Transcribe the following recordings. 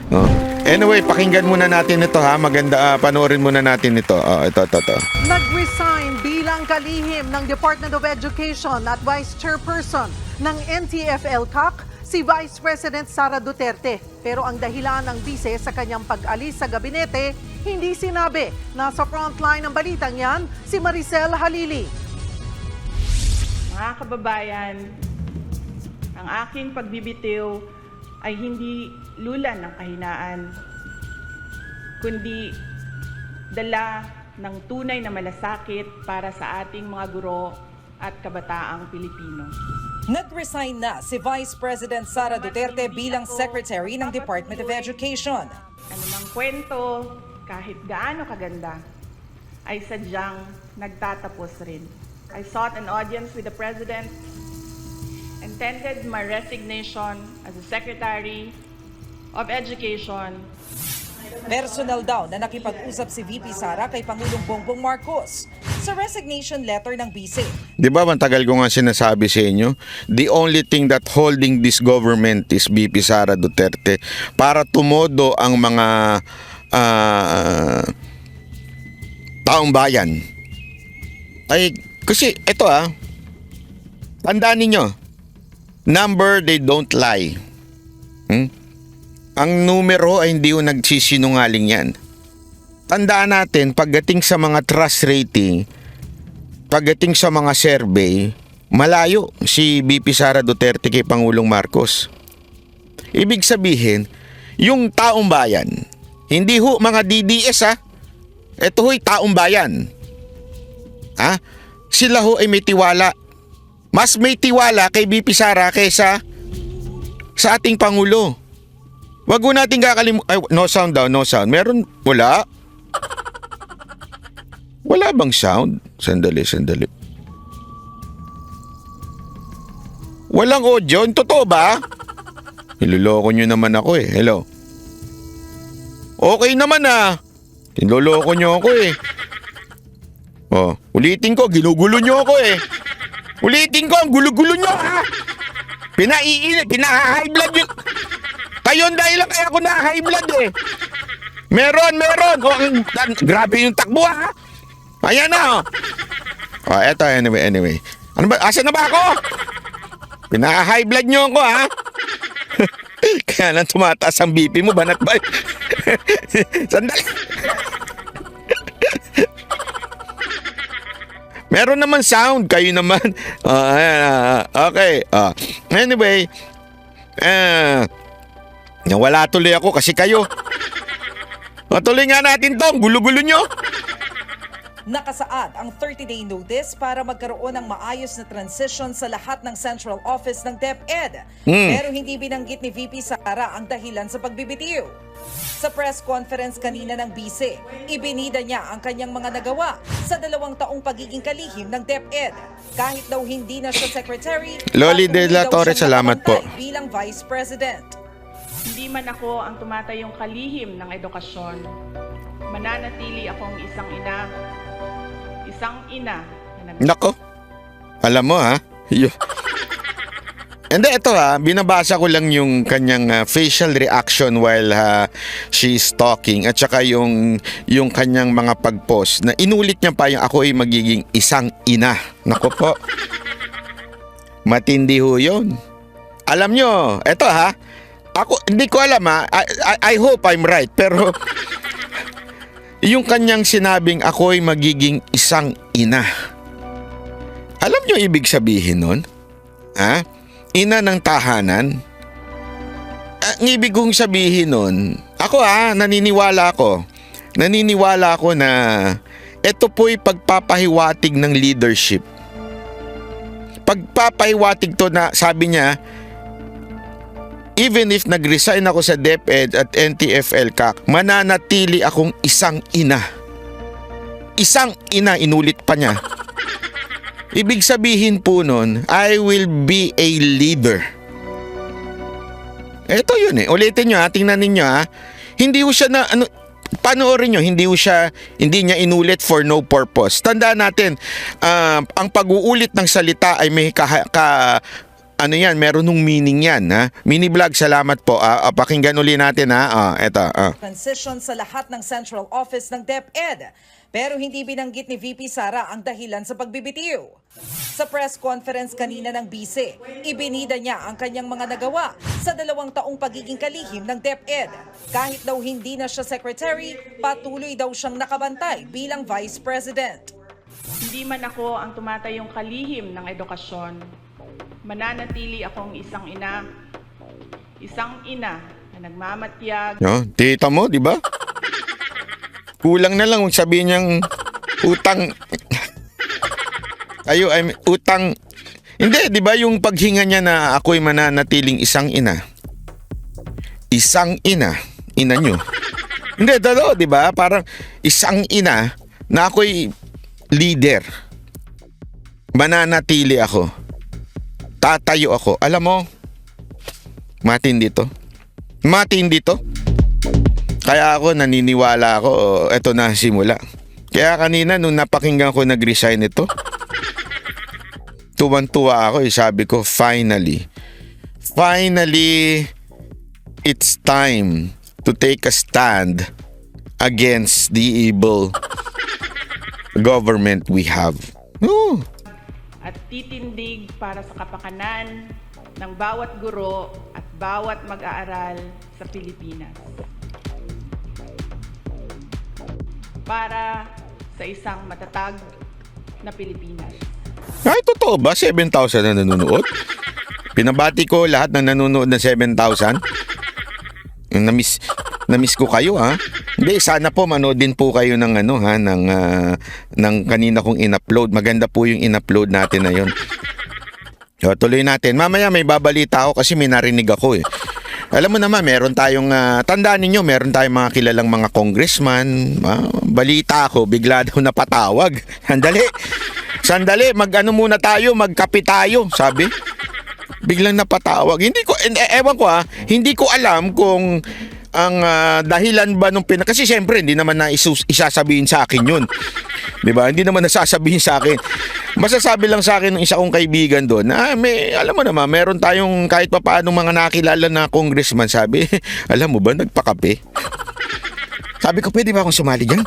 Oh. Anyway, pakinggan muna natin ito ha. Maganda, panoorin muna natin ito. Ito. Nag-resign bilang kalihim ng Department of Education at Vice Chairperson ng NTF-ELCAC si Vice President Sara Duterte. Pero ang dahilan ng bise sa kanyang pag-alis sa gabinete, hindi sinabi. Nasa frontline ng balitang yan, si Maricel Halili. Mga kababayan, ang aking pagbibitiw ay hindi lulan ng kahinaan, kundi dala ng tunay na malasakit para sa ating mga guro at kabataang Pilipino. Nag-resign na si Vice President Sara Duterte bilang Secretary ng Department of Education. Anumang kwento, kahit gaano kaganda, ay sadyang nagtatapos rin. I sought an audience with the President and tendered my resignation as the Secretary of Education. Personal daw na nakipag-usap si VP Sara kay Pangulong Bongbong Marcos sa resignation letter ng BICE. Di ba, matagal ko nga sinasabi sa inyo, the only thing that holding this government is VP Sara Duterte para tumodo ang mga taong bayan. Ay, kasi ito tandaan ninyo, number, they don't lie. Ang numero ay hindi yung nagsisinungaling yan. Tandaan natin, pagdating sa mga trust rating, pagdating sa mga survey, malayo si VP Sara Duterte kay Pangulong Marcos. Ibig sabihin, yung taong bayan, hindi ho mga DDS ito ho'y taong bayan. Sila ho ay may tiwala. Mas may tiwala kay VP Sara kaysa sa ating Pangulo. Wag mo natin kakalimutan. No sound daw, no sound. Meron? Wala? Wala bang sound? Sandali. Walang audio? Totoo ba? Niloloko nyo naman ako eh. Hello? Okay naman Niloloko nyo ako eh. Ulitin ko, ginugulo nyo ako eh. Ulitin ko, ang gulo-gulo nyo Pina-high blood yun. Kayo ang dahilan kaya ako na-high blood eh. Meron. Grabe yung takbo Ayan eto anyway. Ano ba? Asa na ba ako? Pina-high blood nyo ako Kaya lang tumataas ang BP mo, banat ba? Sandali. Meron naman sound, kayo naman. Okay. Anyway, nawala tuloy ako kasi kayo. Tuloy nga natin tong gulo-gulo nyo. Nakasaad ang 30-day notice para magkaroon ng maayos na transition sa lahat ng central office ng DepEd. Pero hindi binanggit ni VP Sara ang dahilan sa pagbibitiw. Sa press conference kanina ng BICE, ibinida niya ang kanyang mga nagawa sa 2 taong pagiging kalihim ng DepEd. Kahit daw hindi na siya secretary, Loli De La Torre, salamat po. Bilang Vice President. Hindi man ako ang tumatayong kalihim ng edukasyon. Mananatili akong isang ina na Nako. Alam mo Hindi, ito binabasa ko lang yung kanyang facial reaction while she's talking at saka yung kanyang mga pag-post na inulit niya pa yung ako ay magiging isang ina. Nako po. Matindi ho yun. Alam nyo, ito ako, hindi ko alam I hope I'm right, pero yung kanyang sinabing ako ay magiging isang ina. Alam nyo ibig sabihin nun? Ina ng tahanan. Ang ibig kong sabihin nun, ako naniniwala ako na ito po'y pagpapahiwatig ng leadership. Pagpapahiwatig to na sabi niya, even if nag-resign ako sa DepEd at NTF-ELCAC, mananatili akong isang ina. Isang ina, inulit pa niya. Ibig sabihin po nun, I will be a leader. Ito yun Ulitin nyo tingnan ninyo Hindi ko siya panoorin nyo, hindi niya inulit for no purpose. Tandaan natin, ang pag-uulit ng salita ay may ano yan, meron nung meaning yan, ha? Mini vlog, salamat po. Pakinggan uli natin, ha? Eto. transition sa lahat ng central office ng DepEd. Pero hindi binanggit ni VP Sara ang dahilan sa pagbibitiw. Sa press conference kanina ng bise, ibinida niya ang kanyang mga nagawa sa 2 taong pagiging kalihim ng DepEd. Kahit daw hindi na siya secretary, patuloy daw siyang nakabantay bilang vice president. Hindi man ako ang tumatayong kalihim ng edukasyon, mananatili akong isang ina na nagmamatyag. No, tita mo, di ba? Kulang na lang kung sabihin niyang utang. Utang. Hindi, di ba yung paghinga niya na ako'y mananatiling isang ina. Isang ina. Ina niyo. Hindi, totoo, di ba? Parang isang ina na ako'y leader. Mananatili ako. Tatayo ako. Alam mo, matindi to. Matindi to. Kaya ako naniniwala ako, eto na simula. Kaya kanina nung napakinggan ko nag-resign ito, tuwan-tuwa ako, sabi ko, finally, it's time to take a stand against the evil government we have. No. At titindig para sa kapakanan ng bawat guro at bawat mag-aaral sa Pilipinas. Para sa isang matatag na Pilipinas. Ay, totoo ba? 7,000 na nanonood? Pinabati ko lahat ng nanonood na 7,000. Na-miss ko kayo, ha? Hindi, sana po manood din po kayo ng ng kanina kong in-upload. Maganda po yung in-upload natin na yun. So, tuloy natin. Mamaya may babalita ako kasi may narinig ako, eh. Alam mo naman, meron tayong, tandaan ninyo, meron tayong mga kilalang mga congressman. Balita ako, bigla daw napatawag. Sandali, muna tayo, magkape tayo, sabi. Biglang napatawag. Ewan ko, hindi ko alam kung ang dahilan ba nung kasi siyempre hindi naman na isasabihin sa akin yun. 'Di ba? Hindi naman nasasabihin sa akin. Masasabi lang sa akin ng isa kong kaibigan doon na alam mo naman, meron tayong kahit papaano mga nakilala na congressman, sabi. Alam mo ba, nagpakape? Sabi ko, pwede ba akong sumali dyan?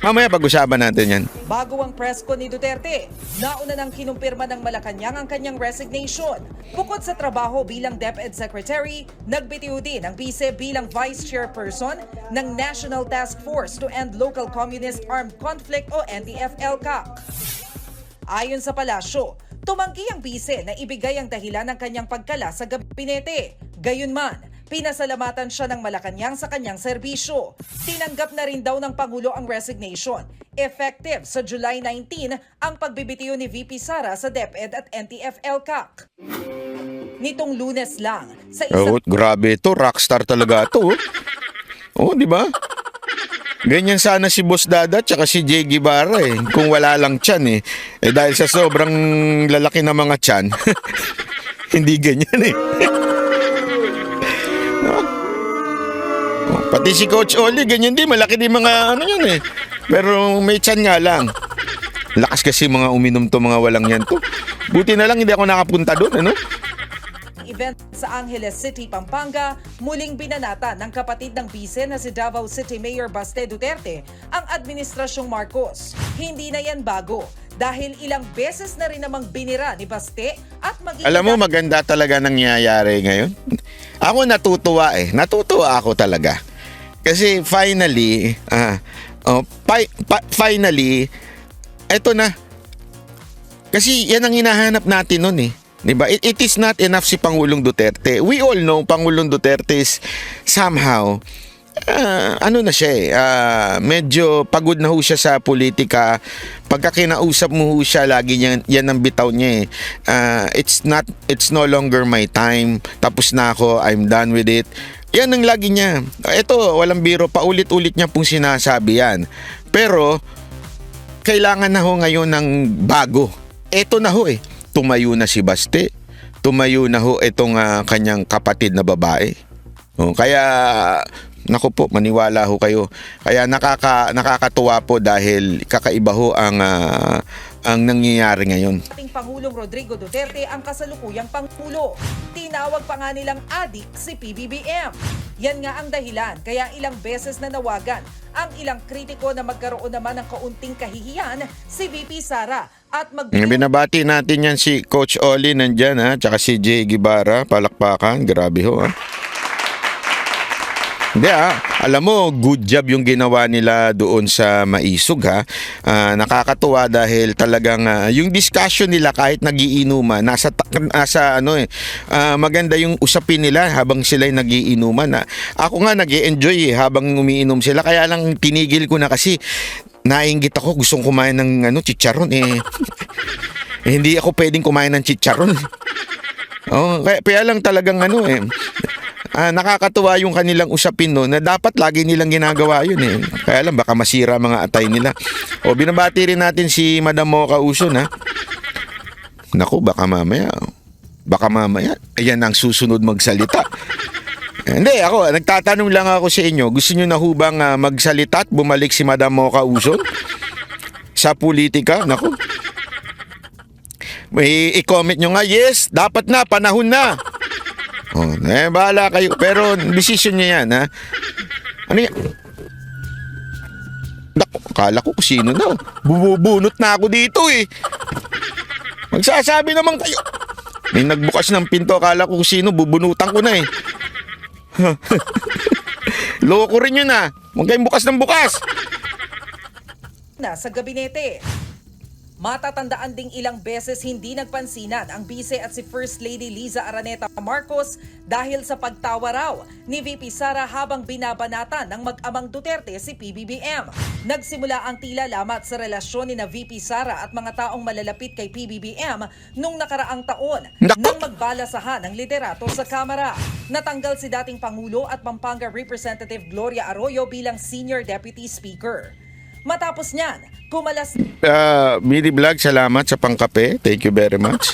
Mamaya pag-usapan natin yan. Bago ang press con ni Duterte, nauna nang kinumpirma ng Malacanang ang kanyang resignation. Bukod sa trabaho bilang DepEd Secretary, nagbitiw din ang bise bilang Vice Chairperson ng National Task Force to End Local Communist Armed Conflict o NTF-ELCAC. Ayon sa palasyo, tumanggi ang bise na ibigay ang dahilan ng kanyang pagkala sa gabinete. Gayunman, pinasalamatan siya ng Malacanang sa kanyang serbisyo. Tinanggap na rin daw ng Pangulo ang resignation. Effective sa July 19 ang pagbibitiw ni VP Sara sa DepEd at NTF-ELCAC. Nitong Lunes lang, sa isang... grabe ito, rockstar talaga ito. Di ba? Ganyan sana si Boss Dada at si Jay Guevara, kung wala lang tiyan, dahil sa sobrang lalaki ng mga tiyan, hindi ganyan, Pati si Coach Oli, ganyan din. Malaki din mga yan, Pero may tiyan nga lang. Lakas kasi mga uminom to, mga walang yan to. Buti na lang hindi ako nakapunta doon, event sa Angeles City, Pampanga, muling binanata ng kapatid ng bise na si Davao City Mayor Baste Duterte ang Administrasyong Marcos. Hindi na yan bago dahil ilang beses na rin namang binira ni Baste at magiging... Alam mo, maganda talaga nangyayari ngayon. Ako natutuwa Natutuwa ako talaga. Kasi finally, eto na. Kasi yan ang hinahanap natin nun, Diba? It is not enough si Pangulong Duterte. We all know Pangulong Duterte is somehow, na siya medyo pagod na ho siya sa politika. Pagka kinausap mo ho siya, lagi yan ang bitaw niya it's no longer my time. Tapos na ako, I'm done with it. Yan ang lagi niya. Ito, walang biro, paulit-ulit niya pong sinasabi yan. Pero, kailangan na ho ngayon ng bago. Ito na ho Tumayo na si Baste. Tumayo na ho itong kanyang kapatid na babae. Kaya, naku po, maniwala ho kayo. Kaya nakakatuwa po dahil kakaiba ho ang ang nangyayari ngayon. Ating Pangulong Rodrigo Duterte ang kasalukuyang Pangulo. Tinawag pa nga nilang adik si PBBM. Yan nga ang dahilan kaya ilang beses na nawagan ang ilang kritiko na magkaroon naman ng kaunting kahihiyan si VP Sara at Binabati natin yan si Coach Oli nandyan ha, tsaka si Jay Guevara, palakpakan, grabe ho ha. Hindi alam mo, good job yung ginawa nila doon sa Maisog ha. Nakakatuwa dahil talagang yung discussion nila kahit nagiinuman, nasa maganda yung usapin nila habang sila'y nagiinuman. Ako nga nag-e-enjoy habang umiinom sila, kaya lang tinigil ko na kasi nainggit ako, gustong kumain ng chicharon hindi ako pwedeng kumain ng chicharon. Kaya lang talagang nakakatuwa yung kanilang usapin no, na dapat lagi nilang ginagawa yun Kaya lang baka masira mga atay nila. Binabati rin natin si Madam Mocha Uson ha. Naku, baka mamaya ayan ang susunod magsalita. Hindi, ako nagtatanong lang ako sa inyo, gusto nyo na hubang magsalita at bumalik si Madam Mocha Uson sa politika? Naku, may i-comment nyo nga, yes, dapat na, panahon na. Bahala kayo. Pero decision niya yan, ha? Ano yan? Akala ko kung sino na. Bubunot na ako dito, Magsasabi naman kayo. May nagbukas ng pinto, akala ko kung sino, bubunutan ko na Loko rin yun, Huwag kayong bukas ng bukas. na sa gabinete. Matatandaan ding ilang beses hindi nagpansinan ang Vice at si First Lady Liza Araneta Marcos dahil sa pagtawa raw ni VP Sara habang binabanatan ng mag-amang Duterte si PBBM. Nagsimula ang tila lamat sa relasyon ni na VP Sara at mga taong malalapit kay PBBM nung nakaraang taon nang magbalasahan ng liderato sa Kamara. Natanggal si dating Pangulo at Pampanga Representative Gloria Arroyo bilang Senior Deputy Speaker. Matapos niyan, kumalas Mini Vlog, salamat sa pangkape. Thank you very much.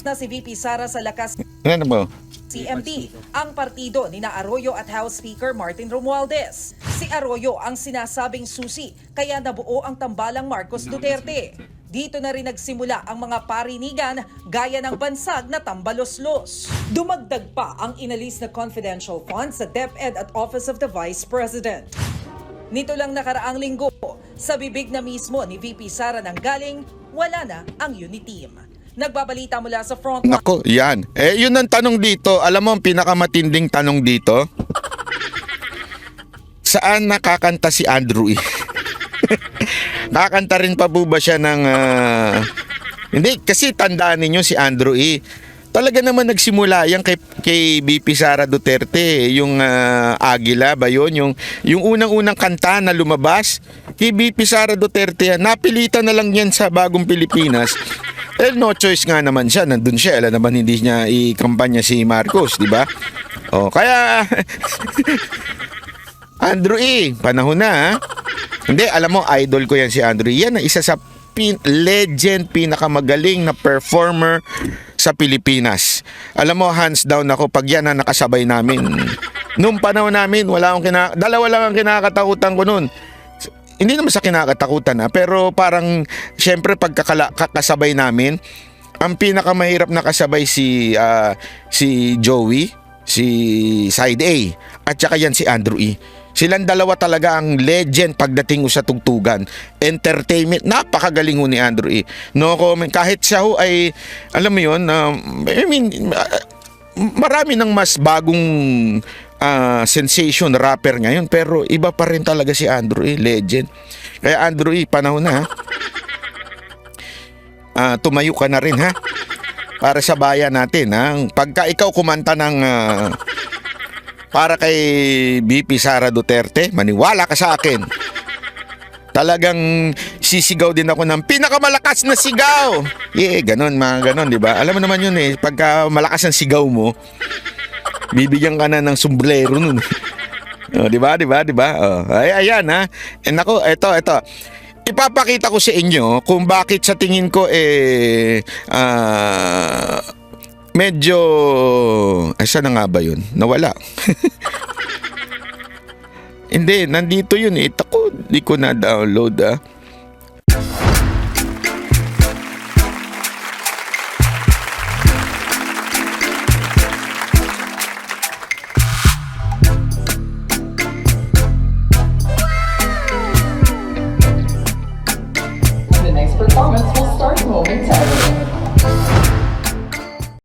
na si VP Sara sa lakas Ano mo? CMD, ang partido ni na Arroyo at House Speaker Martin Romualdez. Si Arroyo ang sinasabing susi kaya nabuo ang tambalang Marcos Duterte. Dito na rin nagsimula ang mga parinigan gaya ng bansag na tambaloslos. Dumagdag pa ang inalis na confidential funds sa DepEd at Office of the Vice President. Nito lang nakaraang linggo, sa bibig na mismo ni VP Sara nang galing, wala na ang unit team. Nagbabalita mula sa front line. Nako, yan. Yun ang tanong dito. Alam mo ang pinakamatinding tanong dito? Saan nakakanta si Andrew E? Nakakanta rin pa po ba siya ng Hindi, kasi tandaan ninyo si Andrew E. Talaga naman nagsimula yan kay VP Sara Duterte, yung Agila ba yun? Yung unang-unang kanta na lumabas, kay VP Sara Duterte yan. Napilitan na lang yan sa Bagong Pilipinas. No choice nga naman siya, nandun siya. Alam naman hindi niya i-kampanya si Marcos, di ba? Kaya Andrew E, panahon na ha. Hindi, alam mo, idol ko yan si Andrew E. Yan ang isa sa legend, pinakamagaling na performer sa Pilipinas. Alam mo, hands down ako pag yan ang nakasabay namin. Noong panahon namin, dalawa lang ang kinakatakutan ko noon. Hindi naman sa kinakatakutan pero parang syempre pagkakasabay namin, ang pinakamahirap na kasabay si Joey, si Side A, at saka yan si Andrew E. Silang dalawa talaga ang legend pagdating sa tugtugan. Entertainment, napakagaling ho ni Andrew E. No comment, kahit siya ho ay, alam mo yun, marami ng mas bagong sensation rapper ngayon, pero iba pa rin talaga si Andrew E. Legend. Kaya Andrew E, panahon na tumayo ka na rin para sa bayan natin Pagka ikaw kumanta ng para kay VP Sara Duterte, maniwala ka sa akin, talagang sisigaw din ako ng pinakamalakas na sigaw. Ganon, mga ganon, di ba? Alam mo naman yun pagka malakas ang sigaw mo, bibigyan ka na ng sombrero nun. Di ba? Ayan nako, eto. Ipapakita ko sa inyo kung bakit sa tingin ko medyo saan na nga ba yun? Nawala. Hindi, nandito yun Tako, di ko na-download